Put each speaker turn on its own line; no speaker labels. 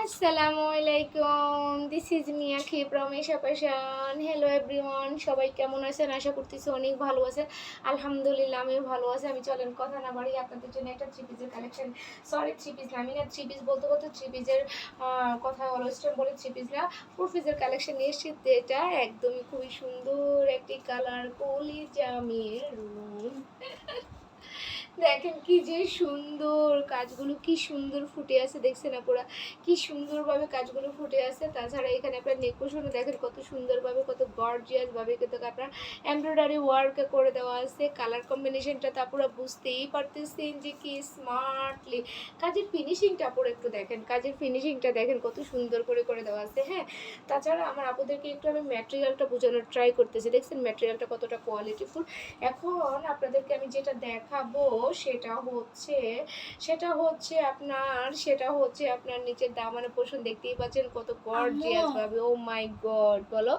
আসসালামু আলাইকুম, this is me আখি প্রমেশা পাশান। হ্যালো এভরিওয়ান, সবাই কেমন আছেন? আশা করতেছি অনেক ভালো আছেন। আলহামদুলিল্লাহ আমিও ভালো আছি। আমি চলেন কথা না বাড়িয়ে আপনাদের জন্য একটা থ্রি পিসের কালেকশন, সরি থ্রি পিস না, আমি না থ্রি পিস বলতে বলতে থ্রি পিসের কথা ওয়েস্টার্ন বলে থ্রি পিস না, ফোর পিসের কালেকশন নিয়ে এসেছি। এটা একদমই খুবই সুন্দর একটি কালার, কলিজা মেরুন। দেখেন কি যে সুন্দর কাজগুলো, কি সুন্দর ফুটে আছে, দেখছেন আপুরা কি সুন্দরভাবে কাজগুলো ফুটে আছে। তাছাড়া এখানে আপনার নেকোশনে দেখেন কত সুন্দরভাবে, কত গর্জিয়াস ভাবে কিন্তু আপনার এমব্রয়ডারি ওয়ার্ক করে দেওয়া আছে। কালার কম্বিনেশনটা তো আপুরা বুঝতেই পারতেছেন যে কি স্মার্টলি কাজের ফিনিশিংটা আপুরা একটু দেখেন, কাজের ফিনিশিংটা দেখেন কত সুন্দর করে করে দেওয়া আছে। হ্যাঁ, তাছাড়া আমার আপুদেরকে একটু আমি ম্যাটেরিয়ালটা বোঝানোর ট্রাই করতেছি। দেখছেন ম্যাটেরিয়ালটা কতটা কোয়ালিটিফুল। এখন আপনাদেরকে আমি যেটা দেখাবো সেটা হচ্ছে আপনার নিচের দামানের পোরশন দেখতেই পাচ্ছেন কত গর্জিয়াস ভাবে। ও মাই গড, বলো